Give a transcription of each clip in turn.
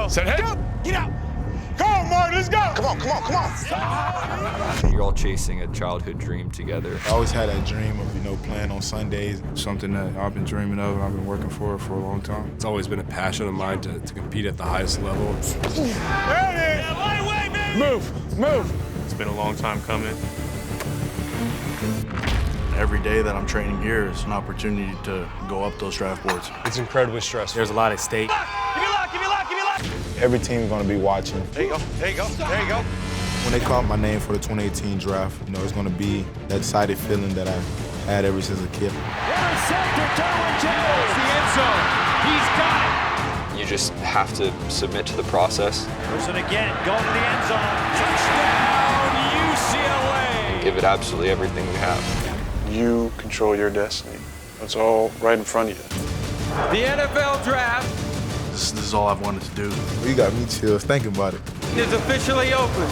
go. Set hit. Go. Get out. Come on, Mark, let's go. Come on, come on, come on. You're all chasing a childhood dream together. I always had that dream of, playing on Sundays. Something that I've been dreaming of and I've been working for a long time. It's always been a passion of mine to compete at the highest level. There it is. Yeah, lightweight, baby. Move. It's been a long time coming. Every day that I'm training here is an opportunity to go up those draft boards. It's incredibly stressful. There's a lot at stake. Give me luck, give me luck, give me luck. Every team's gonna be watching. There you go, there you go, there you go. When they call my name for the 2018 draft, it's gonna be that excited feeling that I had ever since a kid. Intercepted, Derwin James, the end zone. He's got it. You just have to submit to the process. Rosen again, going to the end zone. Touchdown, UCLA. Give it absolutely everything we have. You control your destiny. It's all right in front of you. The NFL draft This is all I've wanted to do. You got me chills thinking about it. is officially open.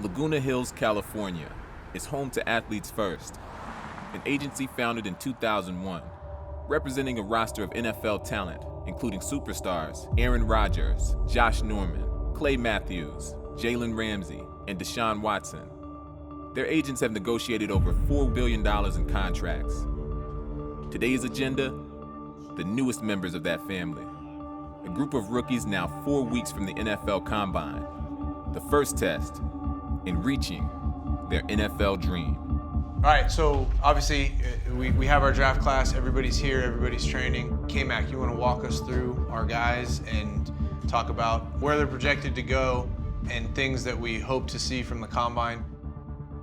Laguna Hills, California is home to Athletes First, an agency founded in 2001, representing a roster of NFL talent, including superstars Aaron Rodgers, Josh Norman, Clay Matthews, Jalen Ramsey, and Deshaun Watson. Their agents have negotiated over $4 billion in contracts. Today's agenda, the newest members of that family. A group of rookies now 4 weeks from the NFL Combine. The first test in reaching their NFL dream. All right, so obviously we have our draft class. Everybody's here, everybody's training. K-Mac, you want to walk us through our guys and talk about where they're projected to go and things that we hope to see from the Combine?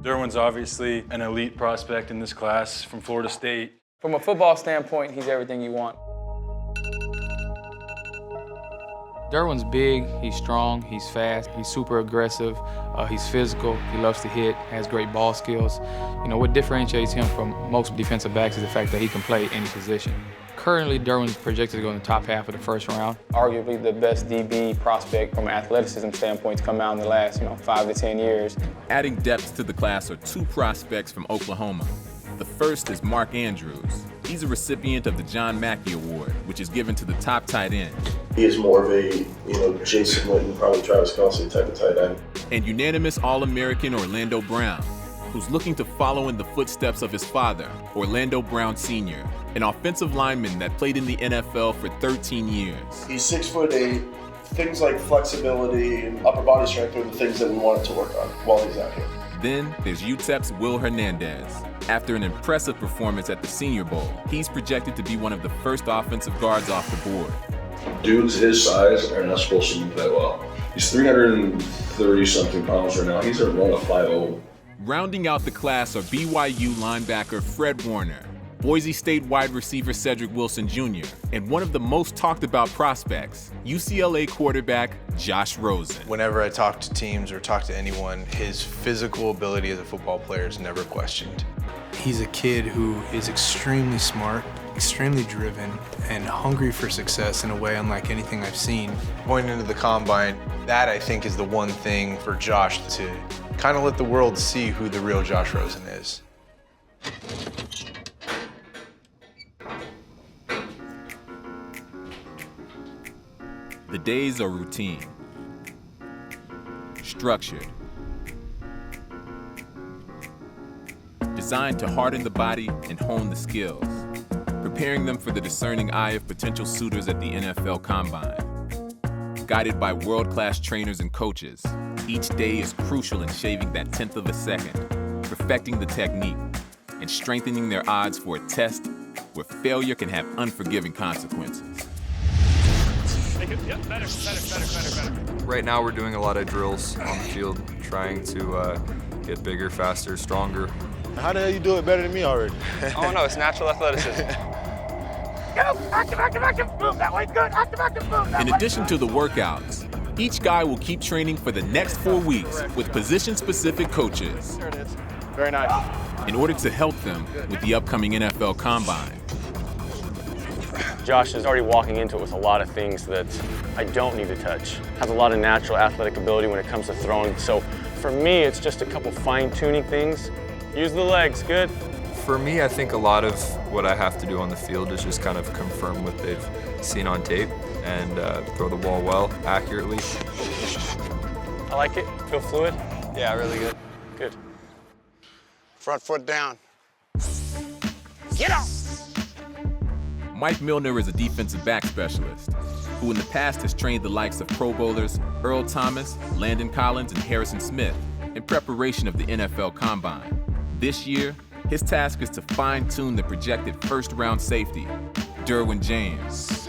Derwin's obviously an elite prospect in this class from Florida State. From a football standpoint, he's everything you want. Derwin's big, he's strong, he's fast, he's super aggressive, he's physical, he loves to hit, has great ball skills. What differentiates him from most defensive backs is the fact that he can play any position. Currently, Derwin's projected to go in the top half of the first round. Arguably the best DB prospect from an athleticism standpoint to come out in the last 5 to 10 years. Adding depth to the class are two prospects from Oklahoma. The first is Mark Andrews. He's a recipient of the John Mackey Award, which is given to the top tight end. He is more of a, Jason Witten, probably Travis Kelce type of tight end. And unanimous All-American Orlando Brown, who's looking to follow in the footsteps of his father, Orlando Brown Sr., an offensive lineman that played in the NFL for 13 years. He's 6'8". Things like flexibility and upper body strength are the things that we wanted to work on while he's out here. Then there's UTEP's Will Hernandez. After an impressive performance at the Senior Bowl, he's projected to be one of the first offensive guards off the board. Dudes his size are not supposed to move that well. He's 330-something pounds right now. He's a run of 5'0". Rounding out the class are BYU linebacker Fred Warner, Boise State wide receiver Cedric Wilson Jr., and one of the most talked about prospects, UCLA quarterback Josh Rosen. Whenever I talk to teams or talk to anyone, his physical ability as a football player is never questioned. He's a kid who is extremely smart, extremely driven, and hungry for success in a way unlike anything I've seen. Going into the Combine, that I think is the one thing for Josh to kind of let the world see who the real Josh Rosen is. The days are routine, structured, designed to harden the body and hone the skills, preparing them for the discerning eye of potential suitors at the NFL Combine. Guided by world-class trainers and coaches, each day is crucial in shaving that 1/10 of a second, perfecting the technique, and strengthening their odds for a test where failure can have unforgiving consequences. Right now we're doing a lot of drills on the field, trying to get bigger, faster, stronger. How the hell you do it better than me already? Oh no, it's natural athleticism. Go! Active, move that way, good! Active, move that way. In addition to the workouts, each guy will keep training for the next 4 weeks with position-specific coaches. There it is. Very nice. In order to help them with the upcoming NFL Combine. Josh is already walking into it with a lot of things that I don't need to touch. Has a lot of natural athletic ability when it comes to throwing. So for me, it's just a couple fine-tuning things. Use the legs, good. For me, I think a lot of what I have to do on the field is just kind of confirm what they've seen on tape and throw the ball well, accurately. I like it. Feel fluid? Yeah, really good. Good. Front foot down. Get up! Mike Milner is a defensive back specialist who in the past has trained the likes of Pro Bowlers Earl Thomas, Landon Collins, and Harrison Smith in preparation of the NFL Combine. This year, his task is to fine-tune the projected first-round safety, Derwin James.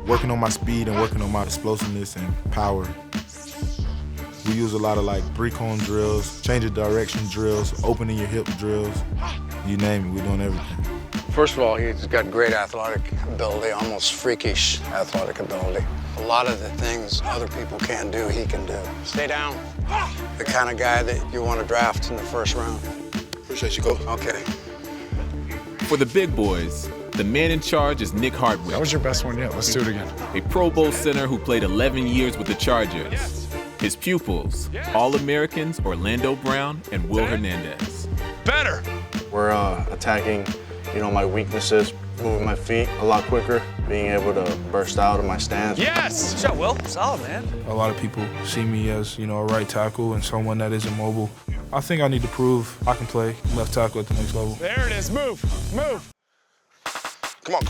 Working on my speed and working on my explosiveness and power. We use a lot of like three-cone drills, change of direction drills, opening your hip drills. You name it, we're doing everything. First of all, he's got great athletic ability, almost freakish athletic ability. A lot of the things other people can't do, he can do. Stay down. The kind of guy that you want to draft in the first round. Appreciate you, Coach. Okay. For the big boys, the man in charge is Nick Hartwig. That was your best one yet. Let's do it again. A Pro Bowl center who played 11 years with the Chargers. His pupils, All-Americans Orlando Brown and Will Hernandez. Better! We're attacking, my weaknesses, moving my feet a lot quicker, being able to burst out of my stance. Yes! Good job, Will. Solid, man. A lot of people see me as, a right tackle and someone that isn't mobile. I think I need to prove I can play left tackle at the next level. There it is. Move. Move. Come on.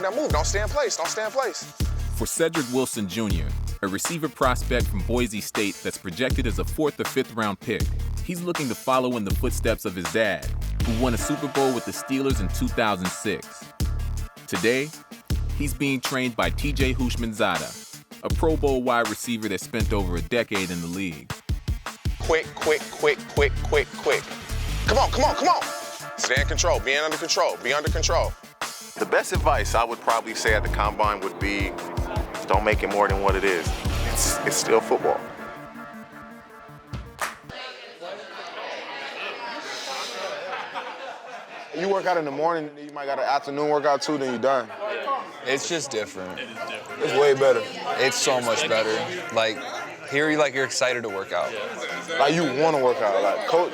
Now move. Don't stay in place. For Cedric Wilson Jr., a receiver prospect from Boise State that's projected as a 4th or 5th round pick, he's looking to follow in the footsteps of his dad, who won a Super Bowl with the Steelers in 2006. Today, he's being trained by TJ Houshmandzadeh, a Pro Bowl wide receiver that spent over a decade in the league. Quick. Come on. Stay in control. Be under control. The best advice I would probably say at the Combine would be, don't make it more than what it is. It's still football. You work out in the morning, you might got an afternoon workout too, then you're done. It's just different. It's way better. It's so much better. Like, here you're excited to work out. Like you want to work out. Like coach,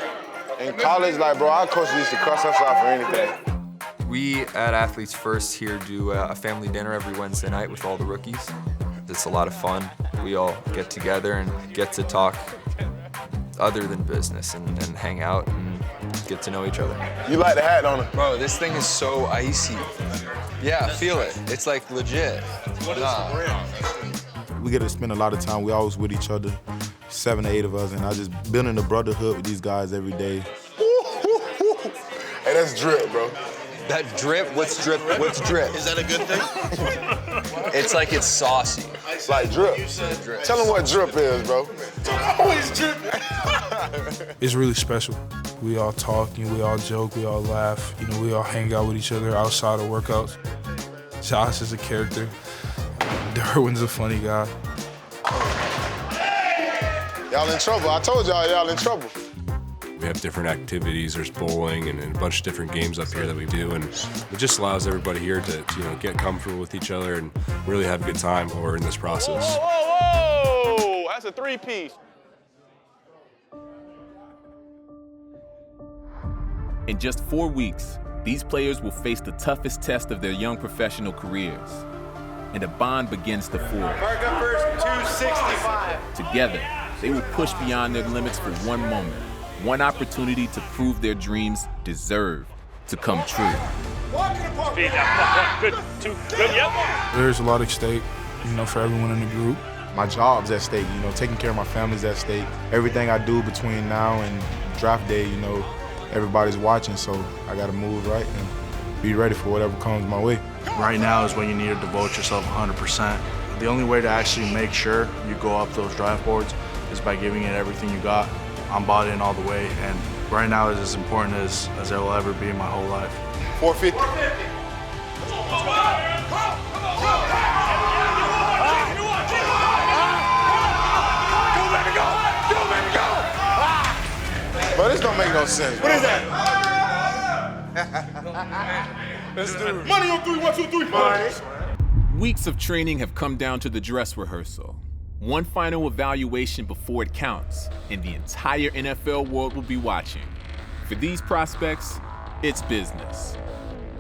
in college, our coach used to cuss us out for anything. We at Athletes First here do a family dinner every Wednesday night with all the rookies. It's a lot of fun. We all get together and get to talk other than business and hang out and get to know each other. You like the hat, don't it? Bro, this thing is so icy. Yeah, feel it. It's like legit. We get to spend a lot of time. We always with each other, 7 to 8 of us, and I just building a brotherhood with these guys every day. Hey, that's drip, bro. That drip? What's drip? What's drip? Is that a good thing? It's like it's saucy. It's like drip. Tell them what drip is, bro. Always drip. It's really special. We all talk, we all joke, we all laugh. We all hang out with each other outside of workouts. Josh is a character. Derwin's a funny guy. Y'all in trouble. I told y'all in trouble. We have different activities. There's bowling and a bunch of different games up here that we do, and it just allows everybody here to get comfortable with each other and really have a good time while we're in this process. Whoa! That's a 3-piece. In just 4 weeks, these players will face the toughest test of their young professional careers, and a bond begins to form. Mark up first, 265. Together, they will push beyond their limits for one moment, one opportunity to prove their dreams deserve to come true. Speed down. Good. 2. Good. Yep. There's a lot at stake, for everyone in the group. My job's at stake, taking care of my family's at stake. Everything I do between now and draft day, everybody's watching, so I gotta move right and be ready for whatever comes my way. Right now is when you need to devote yourself 100%. The only way to actually make sure you go up those draft boards is by giving it everything you got. I'm bought in all the way, and right now it's as important as it will ever be in my whole life. 450. But this don't make no sense. What is that? Let's do it. Money on 3, 1, 2, 3, 4. Weeks of training have come down to the dress rehearsal. One final evaluation before it counts, and the entire NFL world will be watching. For these prospects, it's business.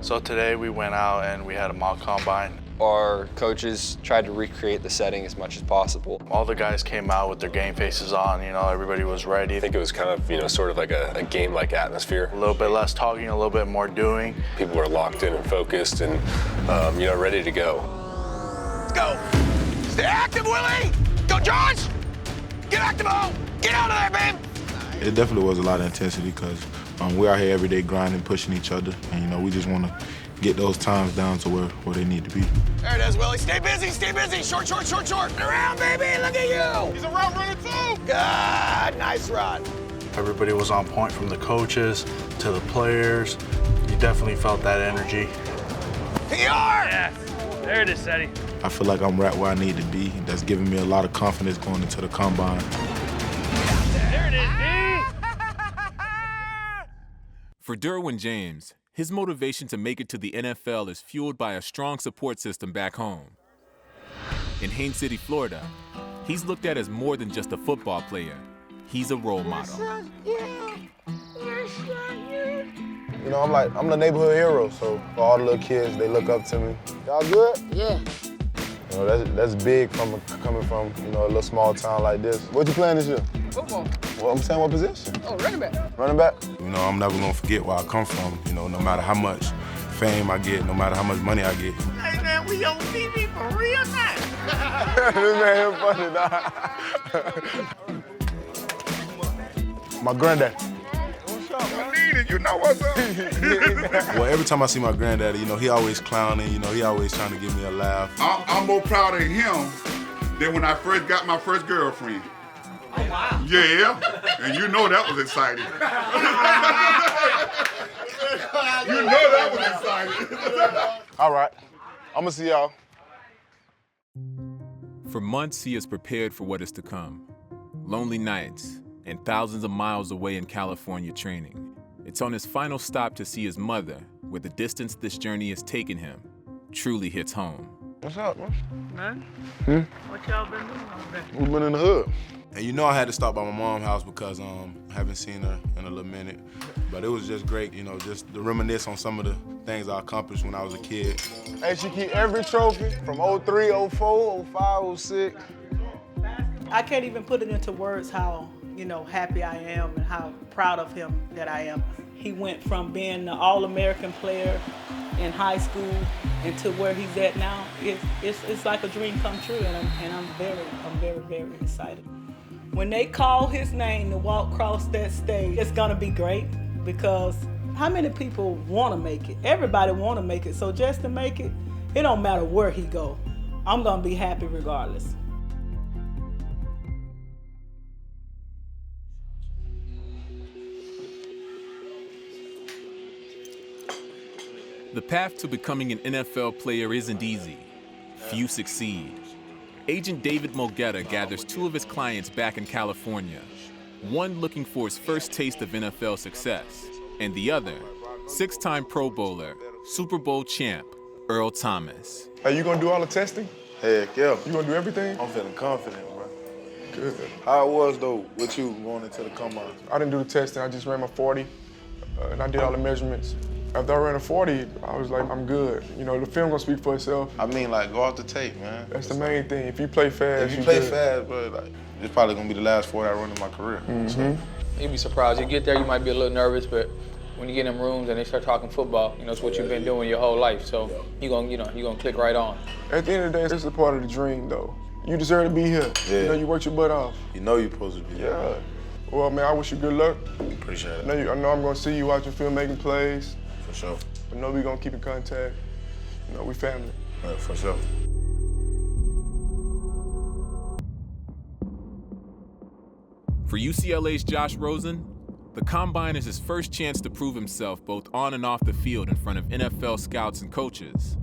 So today we went out and we had a mock combine. Our coaches tried to recreate the setting as much as possible. All the guys came out with their game faces on, everybody was ready. I think it was kind of, sort of like a game-like atmosphere. A little bit less talking, a little bit more doing. People were locked in and focused and, ready to go. Let's go. Stay active, Willie. Go, George. Get active, Mo. Get out of there, babe. It definitely was a lot of intensity because we're out here every day grinding, pushing each other, and we just want to get those times down to where they need to be. There it is, Willie. Stay busy, stay busy. Short, short, short, short. Around, baby. Look at you. He's a route runner, too. Good. Nice run. Everybody was on point from the coaches to the players. You definitely felt that energy. Here you are. Yes. There it is, Cedric. I feel like I'm right where I need to be. That's giving me a lot of confidence going into the combine. There it is, D. For Derwin James, his motivation to make it to the NFL is fueled by a strong support system back home. In Haines City, Florida, he's looked at as more than just a football player. He's a role model. I'm the neighborhood hero, so for all the little kids, they look up to me. Y'all good? Yeah. That's big coming from, a little small town like this. What you playing this year? Football. Well, I'm saying what position? Oh, running back. Running back? I'm never gonna forget where I come from, no matter how much fame I get, no matter how much money I get. Hey, man, we on TV for real now. This man here funny, dog. My granddad. What's up? I need it. You know what's up? Well, every time I see my granddaddy, he always clowning, he always trying to give me a laugh. I'm more proud of him than when I first got my first girlfriend. Oh, wow. Yeah, and that was exciting. That was exciting. All right, I'm gonna see y'all. For months, he has prepared for what is to come. Lonely nights and thousands of miles away in California training. It's on his final stop to see his mother, where the distance this journey has taken him truly hits home. What's up, man? Man, what y'all been doing all day? We've been in the hood. And I had to stop by my mom's house because I haven't seen her in a little minute. But it was just great, just to reminisce on some of the things I accomplished when I was a kid. Hey, she keep every trophy from 03, 04, 05, 06. I can't even put it into words how, happy I am and how proud of him that I am. He went from being an All-American player in high school into where he's at now. It's like a dream come true, and I'm very, very excited. When they call his name to walk across that stage, it's gonna be great because how many people wanna make it? Everybody wanna make it, so just to make it, it don't matter where he go. I'm gonna be happy regardless. The path to becoming an NFL player isn't easy. Few succeed. Agent David Mulgeta gathers two of his clients back in California, one looking for his first taste of NFL success, and the other, six-time Pro Bowler, Super Bowl champ, Earl Thomas. Hey, you gonna do all the testing? Heck yeah. You gonna do everything? I'm feeling confident, bro. Good. How it was, though, with you going into the combine? I didn't do the testing. I just ran my 40, and I did all the measurements. After I ran a 40, I was like, I'm good. The film gonna speak for itself. I mean, go off the tape, man. That's the main thing. If you play fast, if you play fast, bro, it's probably gonna be the last 40 I run in my career. Mm-hmm. You'd be surprised. You get there, you might be a little nervous, but when you get in them rooms and they start talking football, it's what you've been doing your whole life. So you're gonna click right on. At the end of the day, this is a part of the dream, though. You deserve to be here. Yeah. You worked your butt off. You're supposed to be here. Yeah. Well, man, I wish you good luck. Appreciate it. I know I'm gonna see you out your film making plays. For sure. I know we're gonna keep in contact. We family. Yeah, for sure. For UCLA's Josh Rosen, the Combine is his first chance to prove himself both on and off the field in front of NFL scouts and coaches.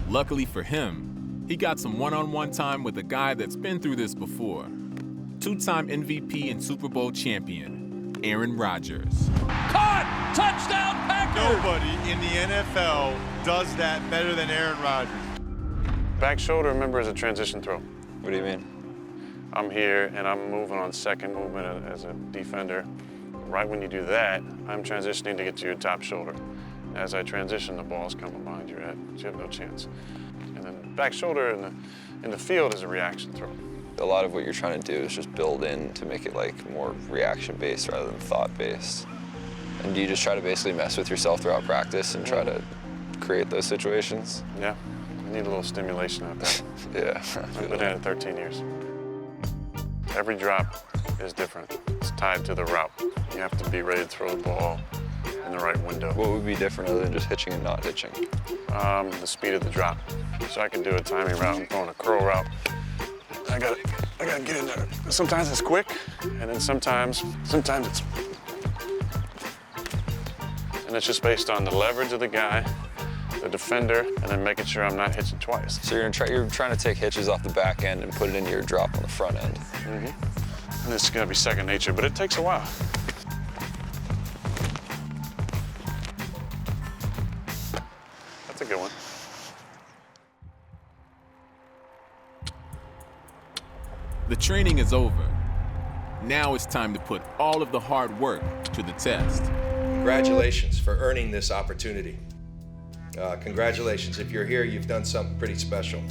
Luckily for him, he got some one-on-one time with a guy that's been through this before. Two-time MVP and Super Bowl champion, Aaron Rodgers. Caught! Touchdown Packers! Nobody in the NFL does that better than Aaron Rodgers. Back shoulder, remember, is a transition throw. What do you mean? I'm here, and I'm moving on second movement as a defender. Right when you do that, I'm transitioning to get to your top shoulder. As I transition, the ball's coming behind your head, so you have no chance. And then back shoulder in the field is a reaction throw. A lot of what you're trying to do is just build in to make it like more reaction-based rather than thought-based. And do you just try to basically mess with yourself throughout practice and try to create those situations? Yeah, I need a little stimulation out there. Yeah. I've been at it 13 years. Every drop is different. It's tied to the route. You have to be ready to throw the ball in the right window. What would be different other than just hitching and not hitching? The speed of the drop. So I can do a timing route and throwing a curl route. I gotta get in there. Sometimes it's quick, and then sometimes it's. And it's just based on the leverage of the guy, the defender, and then making sure I'm not hitching twice. So you're trying to take hitches off the back end and put it into your drop on the front end. Mm-hmm. And it's gonna be second nature, but it takes a while. That's a good one. The training is over. Now it's time to put all of the hard work to the test. Congratulations for earning this opportunity. Congratulations. If you're here, you've done something pretty special.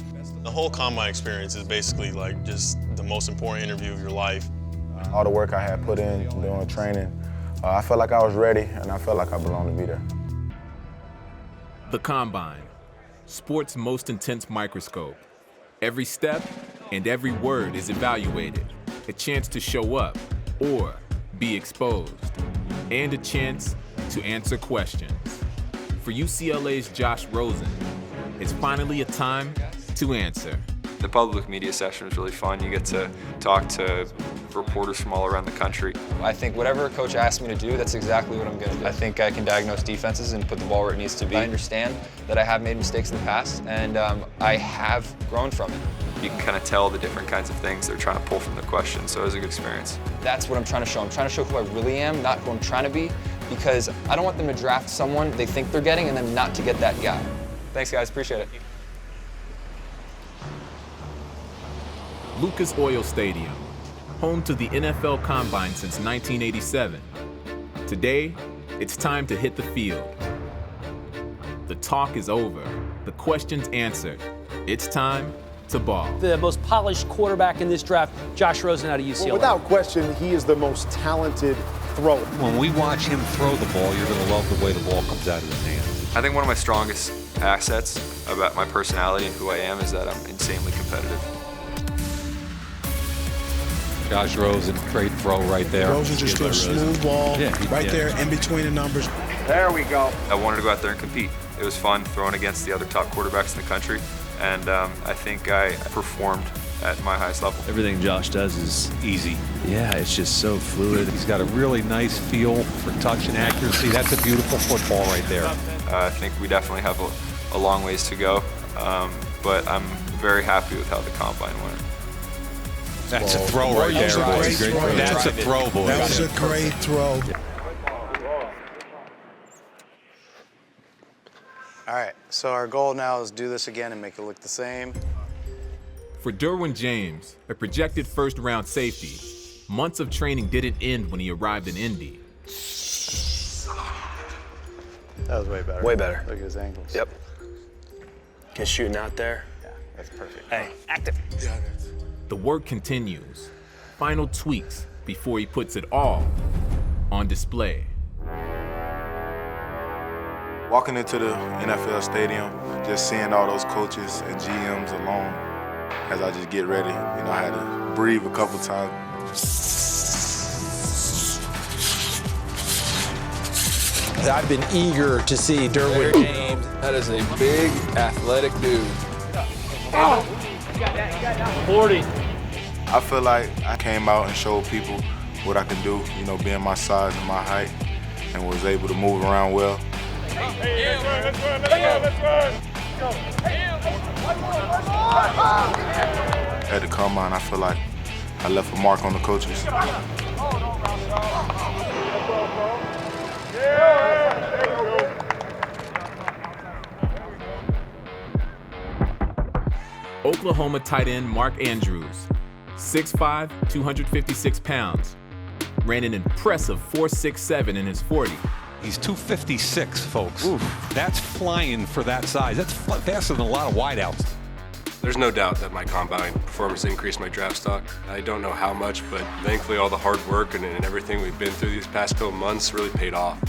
The whole combine experience is basically like just the most important interview of your life. All the work I had put in during training, I felt like I was ready and I felt like I belonged to be there. The combine, sport's most intense microscope. Every step and every word is evaluated. A chance to show up or be exposed. And a chance to answer questions. For UCLA's Josh Rosen, it's finally a time to answer. The public media session was really fun. You get to talk to reporters from all around the country. I think whatever a coach asks me to do, that's exactly what I'm going to do. I think I can diagnose defenses and put the ball where it needs to be. I understand that I have made mistakes in the past, and I have grown from it. You can kind of tell the different kinds of things they're trying to pull from the question, so it was a good experience. That's what I'm trying to show. I'm trying to show who I really am, not who I'm trying to be, because I don't want them to draft someone they think they're getting and then not to get that guy. Thanks, guys. Appreciate it. Lucas Oil Stadium, home to the NFL Combine since 1987. Today, it's time to hit the field. The talk is over. The questions answered. It's time to ball. The most polished quarterback in this draft, Josh Rosen out of UCLA. Well, without question, he is the most talented thrower. When we watch him throw the ball, you're going to love the way the ball comes out of his hand. I think one of my strongest assets about my personality and who I am is that I'm insanely competitive. Josh Rosen, great throw right there. Rosen just threw a smooth ball right there in between the numbers. There we go. I wanted to go out there and compete. It was fun throwing against the other top quarterbacks in the country, and I think I performed at my highest level. Everything Josh does is easy. Yeah, it's just so fluid. He's got a really nice feel for touch and accuracy. That's a beautiful football right there. I think we definitely have a long ways to go, but I'm very happy with how the combine went. That's a throw right there, boys. That's a throw, boys. That was a great throw. All right, so our goal now is do this again and make it look the same. For Derwin James, a projected first-round safety, months of training didn't end when he arrived in Indy. That was way better. Way better. Look at his angles. Yep. Get shooting out there. Yeah, that's perfect. Hey, active. The work continues. Final tweaks before he puts it all on display. Walking into the NFL stadium, just seeing all those coaches and GMs alone, as I just get ready, I had to breathe a couple times. I've been eager to see Derwin James. That is a big, athletic dude. 40. I feel like I came out and showed people what I can do, being my size and my height, and was able to move around well. At the combine, I feel like I left a mark on the coaches. Oklahoma tight end Mark Andrews, 6'5", 256 pounds. ran an impressive 4.67 in his 40. He's 256, folks. Oof. That's flying for that size. That's faster than a lot of wideouts. There's no doubt that my combine performance increased my draft stock. I don't know how much, but thankfully all the hard work and everything we've been through these past couple months really paid off.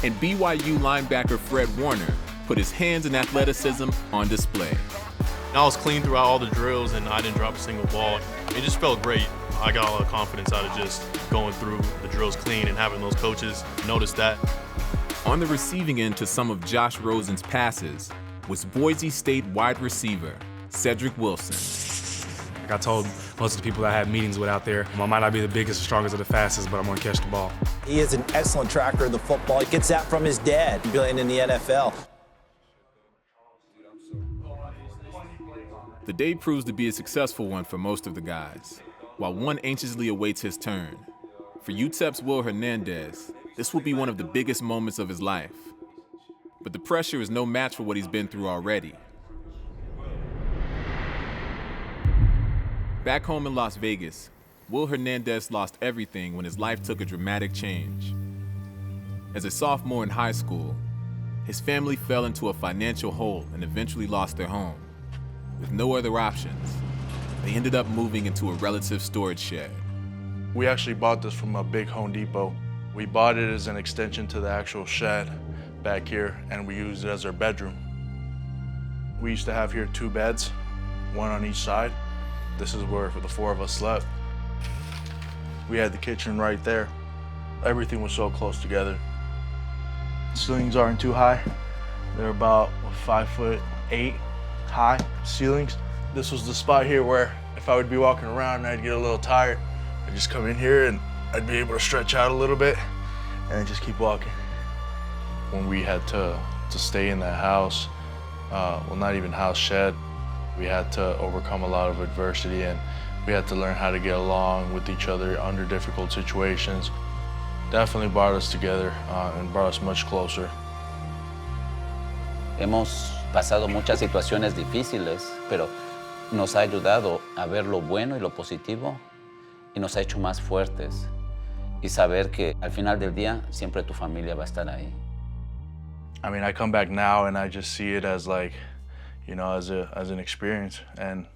And BYU linebacker Fred Warner put his hands and athleticism on display. I was clean throughout all the drills and I didn't drop a single ball. It just felt great. I got a lot of confidence out of just going through the drills clean and having those coaches notice that. On the receiving end to some of Josh Rosen's passes was Boise State wide receiver Cedric Wilson. Like I told most of the people that I had meetings with out there, I might not be the biggest, the strongest, or the fastest, but I'm going to catch the ball. He is an excellent tracker of the football. He gets that from his dad, playing in the NFL. The day proves to be a successful one for most of the guys, while one anxiously awaits his turn. For UTEP's Will Hernandez, this will be one of the biggest moments of his life. But the pressure is no match for what he's been through already. Back home in Las Vegas, Will Hernandez lost everything when his life took a dramatic change. As a sophomore in high school, his family fell into a financial hole and eventually lost their home. With no other options, they ended up moving into a relative storage shed. We actually bought this from a big Home Depot. We bought it as an extension to the actual shed back here, and we used it as our bedroom. We used to have here 2 beds, 1 on each side. This is where the 4 of us slept. We had the kitchen right there. Everything was so close together. Ceilings aren't too high. They're about 5'8" high ceilings. This was the spot here where if I would be walking around and I'd get a little tired, I'd just come in here and I'd be able to stretch out a little bit and just keep walking. When we had to stay in that house, well, not even house, shed, we had to overcome a lot of adversity and we had to learn how to get along with each other under difficult situations. Definitely brought us together and brought us much closer. Hemos pasado muchas situaciones difíciles, pero nos ha ayudado a ver lo bueno y lo positivo y nos ha hecho más fuertes y saber que al final del día siempre tu familia va a estar ahí. I mean, I come back now and I just see it as like, you know, as an experience, and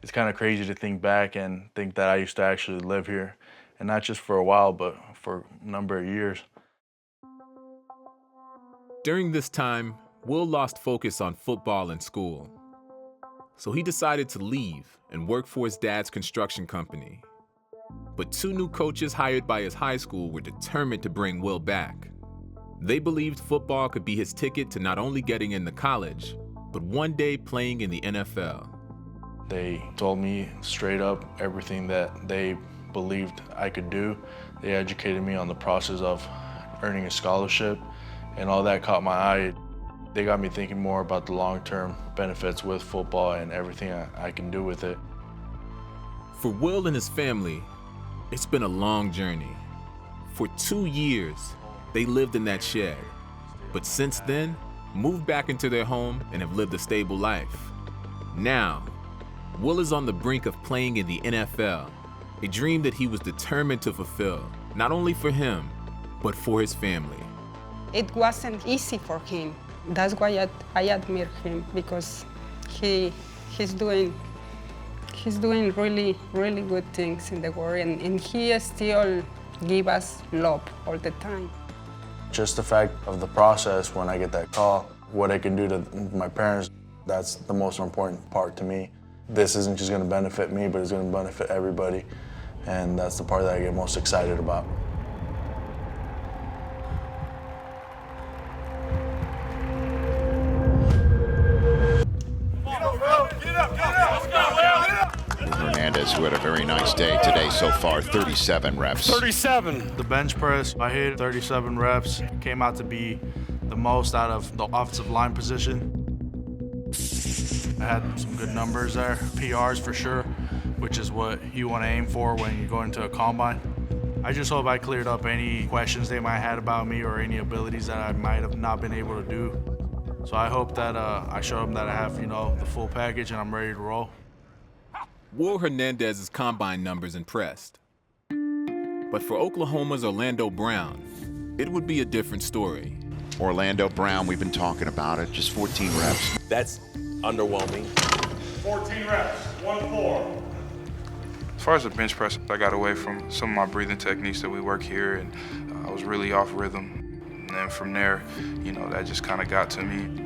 it's kind of crazy to think back and think that I used to actually live here, and not just for a while, but for a number of years. During this time, Will lost focus on football and school. So he decided to leave and work for his dad's construction company. But 2 new coaches hired by his high school were determined to bring Will back. They believed football could be his ticket to not only getting into college, but one day playing in the NFL. They told me straight up everything that they believed I could do. They educated me on the process of earning a scholarship, and all that caught my eye. They got me thinking more about the long-term benefits with football and everything I can do with it. For Will and his family, it's been a long journey. For 2 years, they lived in that shed. But since then, moved back into their home and have lived a stable life. Now, Will is on the brink of playing in the NFL, a dream that he was determined to fulfill, not only for him, but for his family. It wasn't easy for him. That's why I admire him, because he's doing really, really good things in the world, and he still give us love all the time. Just the fact of the process when I get that call, what I can do to my parents, that's the most important part to me. This isn't just gonna benefit me, but it's gonna benefit everybody, and that's the part that I get most excited about. Hernandez, who had a very nice day today so far, 37 reps. 37! The bench press, I hit 37 reps. It came out to be the most out of the offensive line position. I had some good numbers there, PRs for sure, which is what you want to aim for when you go into a combine. I just hope I cleared up any questions they might have about me or any abilities that I might have not been able to do. So I hope that I show them that I have, the full package and I'm ready to roll. Will Hernandez's combine numbers impressed. But for Oklahoma's Orlando Brown, it would be a different story. Orlando Brown, we've been talking about it, just 14 reps. That's underwhelming. 14 reps, 1-4. As far as the bench press, I got away from some of my breathing techniques that we work here, and I was really off rhythm. And then from there, you know, that just kind of got to me.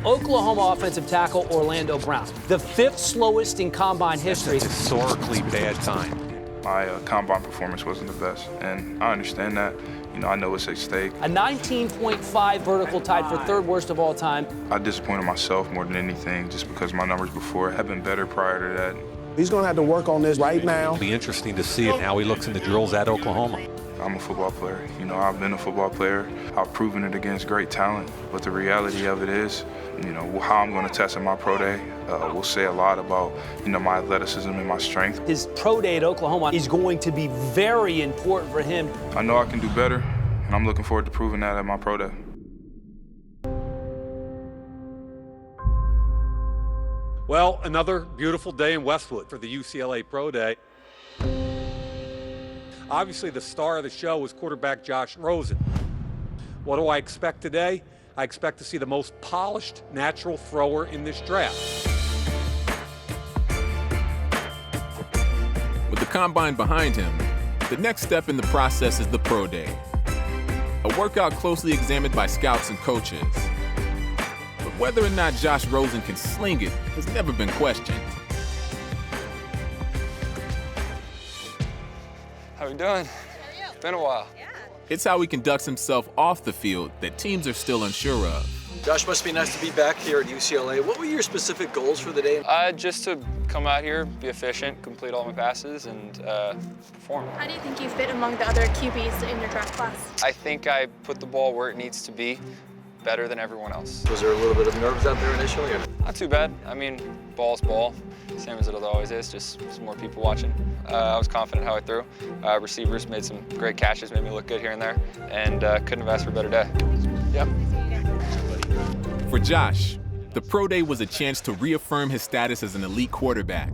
Oklahoma offensive tackle Orlando Brown, the 5th slowest in combine history. That's a historically bad time. My combine performance wasn't the best, and I understand that. You know, I know it's at stake. A 19.5 vertical, tied for 3rd worst of all time. I disappointed myself more than anything, just because my numbers before have been better prior to that. He's going to have to work on this right now. It'll be interesting to see it, how he looks in the drills at Oklahoma. I'm a football player. You know, I've been a football player. I've proven it against great talent. But the reality of it is, you know, how I'm going to test in my pro day will say a lot about, you know, my athleticism and my strength. His pro day at Oklahoma is going to be very important for him. I know I can do better, and I'm looking forward to proving that at my pro day. Well, another beautiful day in Westwood for the UCLA Pro Day. Obviously, the star of the show was quarterback Josh Rosen. What do I expect today? I expect to see the most polished natural thrower in this draft. With the combine behind him, the next step in the process is the pro day. A workout closely examined by scouts and coaches. But whether or not Josh Rosen can sling it has never been questioned. How you doing? It's been a while. It's how he conducts himself off the field that teams are still unsure of. Josh, must be nice to be back here at UCLA. What were your specific goals for the day? Just to come out here, be efficient, complete all my passes, and perform. How do you think you fit among the other QBs in your draft class? I think I put the ball where it needs to be, better than everyone else. Was there a little bit of nerves out there initially? Or? Not too bad. I mean, ball's ball, same as it always is, just some more people watching. I was confident how I threw. Receivers made some great catches, made me look good here and there, and couldn't have asked for a better day. Yep. For Josh, the pro day was a chance to reaffirm his status as an elite quarterback.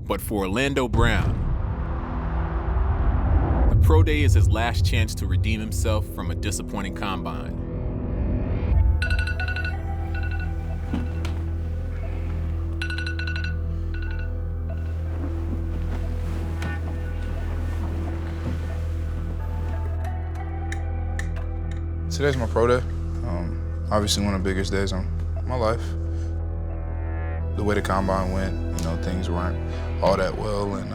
But for Orlando Brown, the pro day is his last chance to redeem himself from a disappointing combine. Today's my pro day. Obviously one of the biggest days of my life. The way the combine went, you know, things weren't all that well, and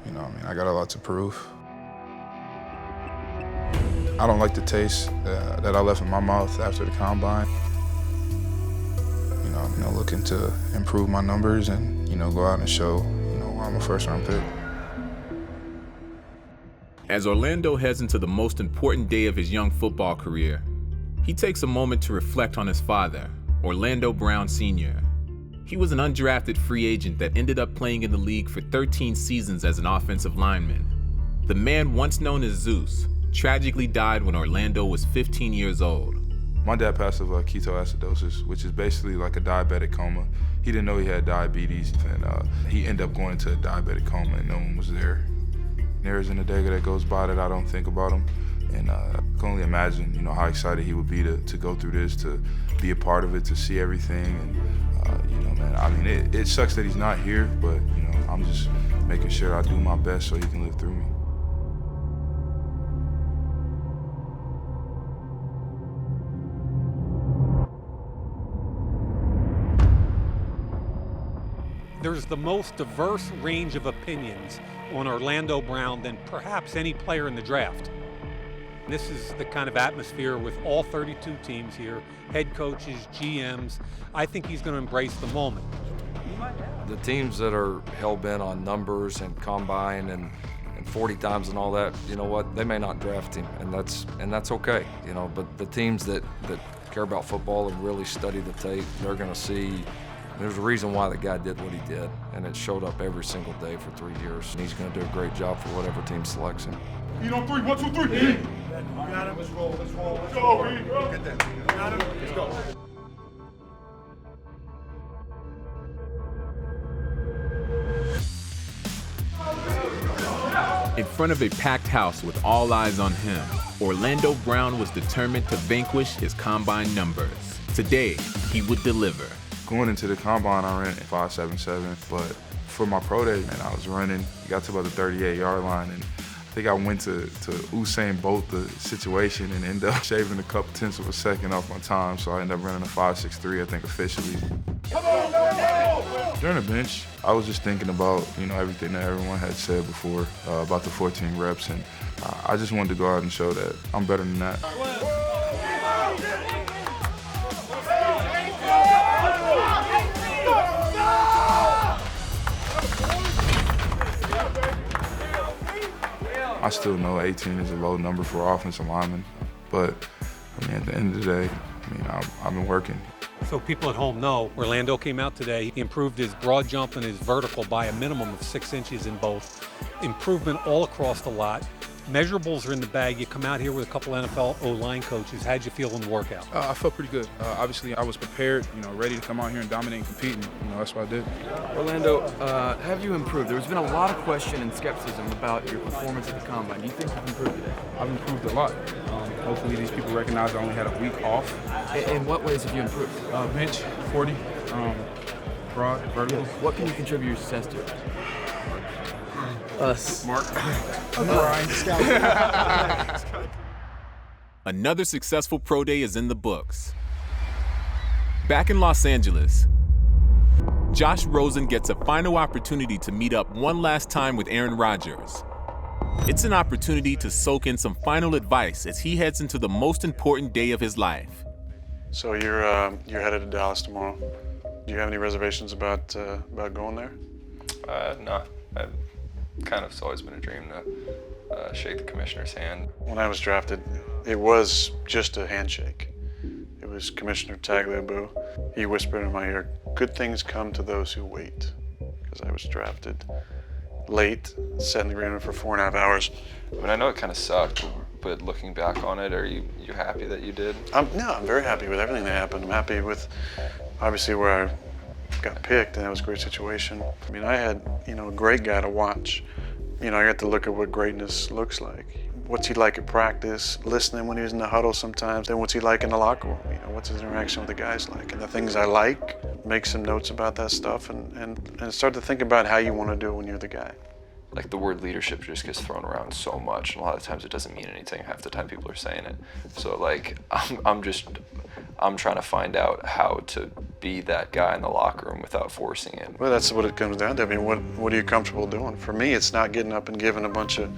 you know, I mean, I got a lot to prove. I don't like the taste that I left in my mouth after the combine. You know, looking to improve my numbers and, you know, go out and show, you know, why I'm a first-round pick. As Orlando heads into the most important day of his young football career, he takes a moment to reflect on his father, Orlando Brown Sr. He was an undrafted free agent that ended up playing in the league for 13 seasons as an offensive lineman. The man once known as Zeus tragically died when Orlando was 15 years old. My dad passed of ketoacidosis, which is basically like a diabetic coma. He didn't know he had diabetes, and he ended up going into a diabetic coma, and no one was there. There isn't a day that goes by that I don't think about him. And I can only imagine, you know, how excited he would be to go through this, to be a part of it, to see everything. And, you know, man, I mean, it sucks that he's not here, but, you know, I'm just making sure I do my best so he can live through me. There's the most diverse range of opinions on Orlando Brown than perhaps any player in the draft. This is the kind of atmosphere with all 32 teams here, head coaches, GMs. I think he's going to embrace the moment. The teams that are hell-bent on numbers and combine and 40 times and all that, you know what, they may not draft him, and that's okay, you know, but the teams that care about football and really study the tape, they're going to see there's a reason why the guy did what he did, and it showed up every single day for 3 years, and he's going to do a great job for whatever team selects him. Beat on 3, 1, 2, 3. You got him. Let's roll. Let's roll. Let's go, B. Get that. You got him. Let's go. front of a packed house with all eyes on him, Orlando Brown was determined to vanquish his combine numbers. Today, he would deliver. Going into the combine, I ran 5.77, but for my pro day, man, I was running, got to about the 38-yard line, and I think I went to Usain Bolt the situation and ended up shaving a couple tenths of a second off my time, so I ended up running a 5.63, I think, officially. During the bench, I was just thinking about, everything that everyone had said before about the 14 reps, and I just wanted to go out and show that I'm better than that. I still know 18 is a low number for offensive linemen, but at the end of the day, I've been working. So people at home know, Orlando came out today. He improved his broad jump and his vertical by a minimum of 6 inches in both. Improvement all across the lot. Measurables are in the bag. You come out here with a couple NFL O-line coaches. How'd you feel in the workout? I felt pretty good. Obviously, I was prepared, ready to come out here and dominate and compete, and that's what I did. Orlando, have you improved? There's been a lot of question and skepticism about your performance at the Combine. Do you think you've improved today? I've improved a lot. Hopefully these people recognize I only had a week off. In what ways have you improved? Bench, 40, broad, vertical. Yes. What can you contribute your success to? Us. Mark. Another successful pro day is in the books. Back in Los Angeles, Josh Rosen gets a final opportunity to meet up one last time with Aaron Rodgers. It's an opportunity to soak in some final advice as he heads into the most important day of his life. So you're headed to Dallas tomorrow. Do you have any reservations about going there? No. It's always been a dream to shake the commissioner's hand. When I was drafted, it was just a handshake. It was Commissioner Tagliabue. He whispered in my ear, "Good things come to those who wait," because I was drafted late, sat in the green room for 4.5 hours. I know it kind of sucked, but looking back on it, are you happy that you did? I'm very happy with everything that happened. I'm happy with, obviously, where I got picked, and that was a great situation. I had, a great guy to watch. I got to look at what greatness looks like. What's he like at practice, listening when he was in the huddle sometimes, then what's he like in the locker room? What's his interaction with the guys like? And the things I like, make some notes about that stuff and start to think about how you want to do it when you're the guy. Like, the word leadership just gets thrown around so much, and a lot of times it doesn't mean anything. Half the time people are saying it. So I'm trying to find out how to be that guy in the locker room without forcing it. Well, that's what it comes down to. What are you comfortable doing? For me, it's not getting up and giving a bunch of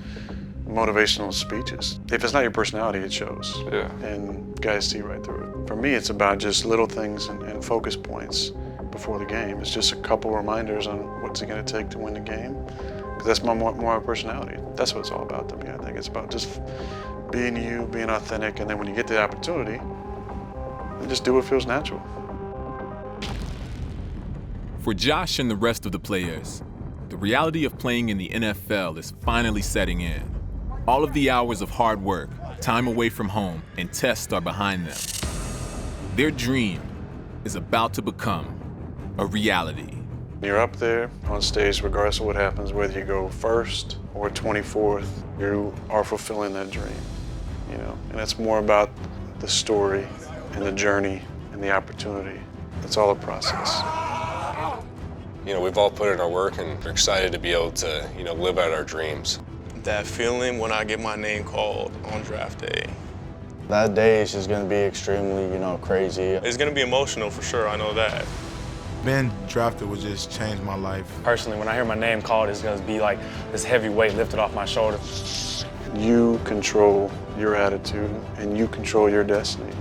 motivational speeches. If it's not your personality, it shows. Yeah. And guys see right through it. For me, it's about just little things and focus points before the game. It's just a couple reminders on what's it going to take to win the game. Because that's more my personality. That's what it's all about to me. I think it's about just being you, being authentic, and then when you get the opportunity, just do what feels natural. For Josh and the rest of the players, the reality of playing in the NFL is finally setting in. All of the hours of hard work, time away from home, and tests are behind them. Their dream is about to become a reality. You're up there on stage, regardless of what happens, whether you go first or 24th, you are fulfilling that dream, And it's more about the story and the journey and the opportunity. It's all a process. We've all put in our work and we're excited to be able to, live out our dreams. That feeling when I get my name called on draft day. That day is just gonna be extremely, crazy. It's gonna be emotional for sure, I know that. Being drafted would just change my life. Personally, when I hear my name called, it's gonna be like this heavy weight lifted off my shoulder. You control your attitude and you control your destiny.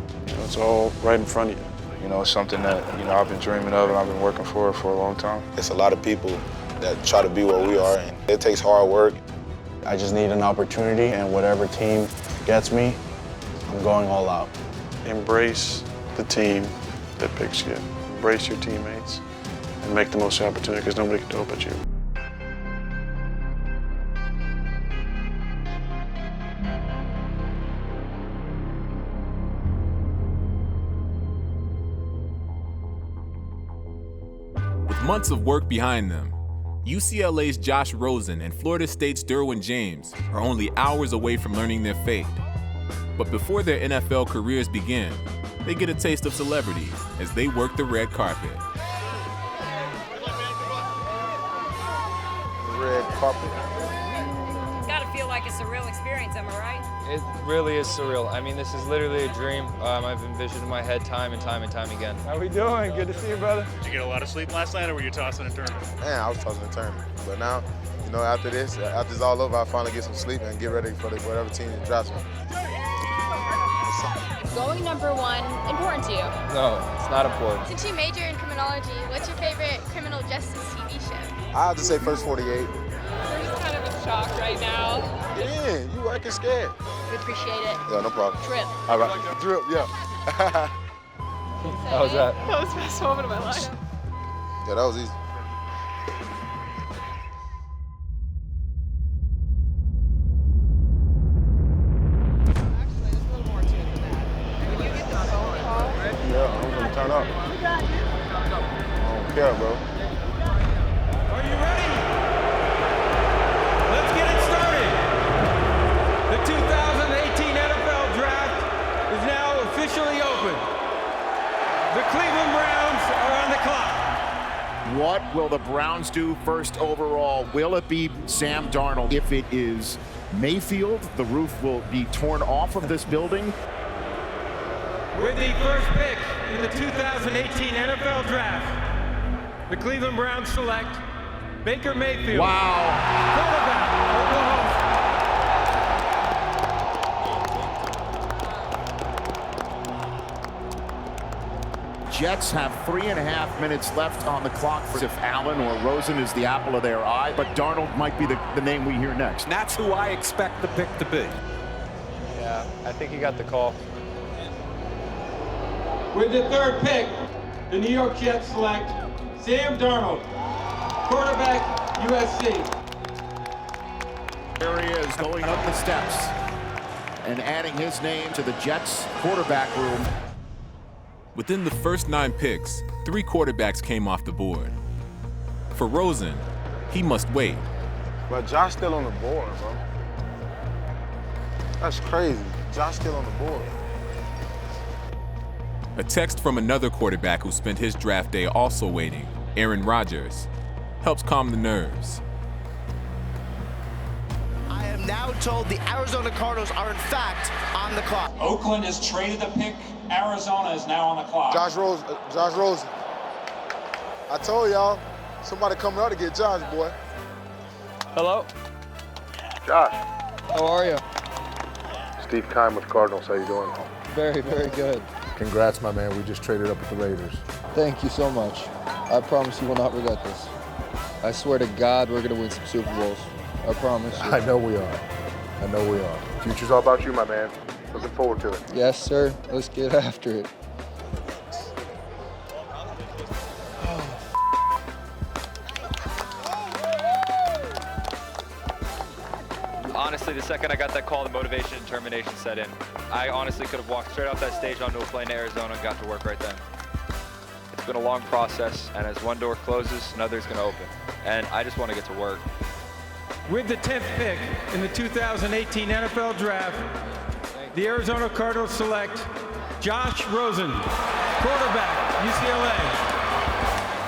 It's all right in front of you. It's something that, I've been dreaming of and I've been working for a long time. It's a lot of people that try to be where we are, and it takes hard work. I just need an opportunity, and whatever team gets me, I'm going all out. Embrace the team that picks you. Embrace your teammates and make the most of the opportunity, because nobody can do it but you. With months of work behind them, UCLA's Josh Rosen and Florida State's Derwin James are only hours away from learning their fate. But before their NFL careers begin, they get a taste of celebrity as they work the red carpet. Red carpet. It's got to feel like a surreal experience, am I right? It really is surreal. I mean, this is literally a dream I've envisioned in my head time and time and time again. How we doing? Good to see you, brother. Did you get a lot of sleep last night, or were you tossing and turning? Man, I was tossing and turning. But now, you know, after this is all over, I finally get some sleep and get ready for whatever team drafts me. Going number one, important to you? No, it's not important. Since you major in criminology, what's your favorite criminal justice TV show? I'll just say First 48. We're just kind of in shock right now. Get in, you acting scared. We appreciate it. Yeah, no problem. Drip. All right, drip, yeah. How was that? That was the best moment of my life. Yeah, that was easy. Yeah, I'm gonna turn up. I don't care, bro. Are you ready? Let's get it started. The 2018 NFL Draft is now officially open. The Cleveland Browns are on the clock. What will the Browns do first overall? Will it be Sam Darnold? If it is Mayfield, the roof will be torn off of this building. With the first pick in the 2018 NFL Draft, the Cleveland Browns select Baker Mayfield. Wow. Quarterback, Oklahoma. Jets have 3.5 minutes left on the clock for if Allen or Rosen is the apple of their eye, but Darnold might be the name we hear next. And that's who I expect the pick to be. Yeah, I think he got the call. With the third pick, the New York Jets select Sam Darnold, quarterback, USC. There he is, going up the steps and adding his name to the Jets quarterback room. Within the first 9 picks, 3 quarterbacks came off the board. For Rosen, he must wait. But Josh still on the board, bro. That's crazy. Josh still on the board. A text from another quarterback who spent his draft day also waiting, Aaron Rodgers, helps calm the nerves. I am now told the Arizona Cardinals are in fact on the clock. Oakland has traded the pick. Arizona is now on the clock. Josh Rosen. I told y'all, somebody coming out to get Josh, boy. Hello? Josh. How are you? Steve Kime with the Cardinals. How you doing? Very, very good. Congrats, my man. We just traded up with the Raiders. Thank you so much. I promise you will not regret this. I swear to God we're going to win some Super Bowls. I promise you. I know we are. I know we are. Future's all about you, my man. Looking forward to it. Yes, sir. Let's get after it. Honestly, the second I got that call, the motivation and determination set in. I honestly could have walked straight off that stage onto a plane to Arizona and got to work right then. It's been a long process, and as one door closes, another's going to open. And I just want to get to work. With the 10th pick in the 2018 NFL Draft, the Arizona Cardinals select Josh Rosen, quarterback, UCLA.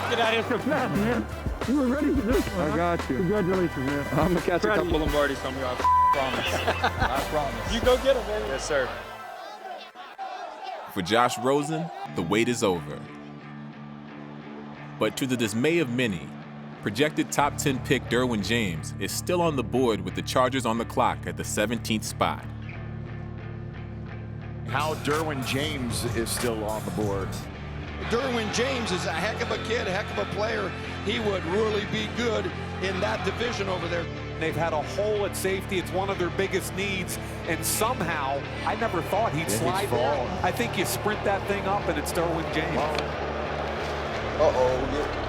Get out of here so fast, man. You were ready for this one. I got you. Congratulations, man. I'm going to catch a couple Lombardi somewhere, I promise. I promise. You go get them, man. Yes, sir. For Josh Rosen, the wait is over. But to the dismay of many, projected top 10 pick Derwin James is still on the board with the Chargers on the clock at the 17th spot. How Derwin James is still on the board. Derwin James is a heck of a kid, a heck of a player. He would really be good in that division over there. They've had a hole at safety. It's one of their biggest needs. And somehow, I never thought he'd slide there. I think you sprint that thing up and it's Derwin James. Uh-oh.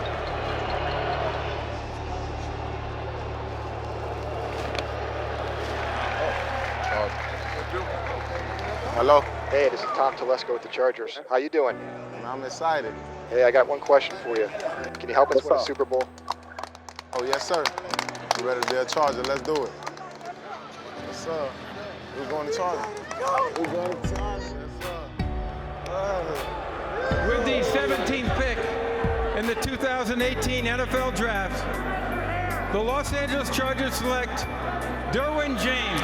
Hello? Hey, this is Tom Telesco with the Chargers. How you doing? I'm excited. Hey, I got one question for you. Can you help us win a Super Bowl? Oh, yes, sir. You ready to be a Charger? Let's do it. Yes, sir. We're going to Charger. We're going to Charger. Yes, sir. With the 17th pick in the 2018 NFL Draft, the Los Angeles Chargers select Derwin James.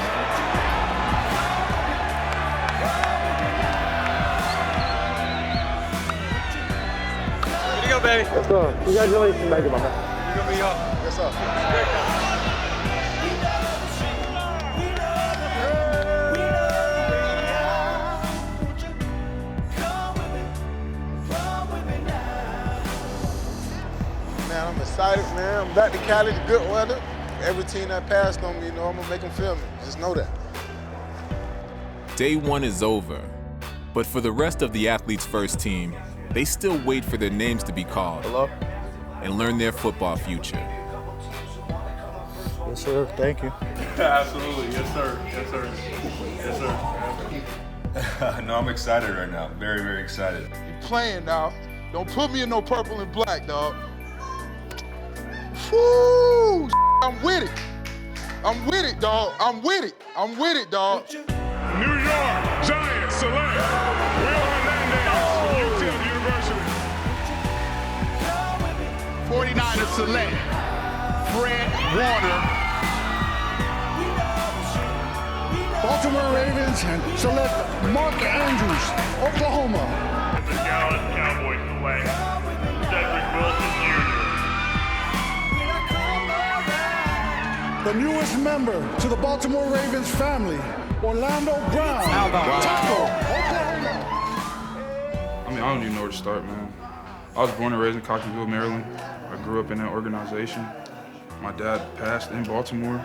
Here you go, baby. Let's go. Congratulations, baby, my man. You're going to be up. Yes, sir. Man, I'm excited, man. I'm back to Cali, good weather. Every team that passed on me, I'm going to make them feel me. Just know that. Day one is over, but for the rest of the Athletes First team, they still wait for their names to be called. Hello? And learn their football future. Yes, sir. Thank you. Absolutely. Yes, sir. Yes, sir. Yes, sir. No, I'm excited right now. Very, very excited. You playing now. Don't put me in no purple and black, dog. Woo! I'm with it. I'm with it, dog. I'm with it. I'm with it, dog. New York Giants select Will Hernandez, UTEP University. 49ers select Fred Warner. Baltimore Ravens select Mark Andrews, Oklahoma. The Dallas Cowboys select Cedric Wilson Jr. The newest member to the Baltimore Ravens family, Orlando Brown. Tackle, Oklahoma. I mean, I don't even know where to start, man. I was born and raised in Cockeysville, Maryland. I grew up in that organization. My dad passed in Baltimore.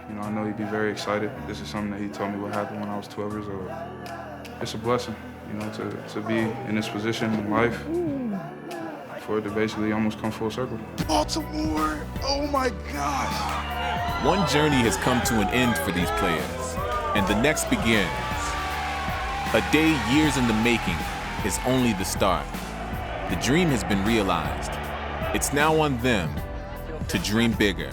You know, I know he'd be very excited. This is something that he told me would happen when I was 12 years old. It's a blessing, you know, to be in this position in life, for it to basically almost come full circle. Baltimore, oh my gosh. One journey has come to an end for these players, and the next begins. A day years in the making is only the start. The dream has been realized. It's now on them to dream bigger.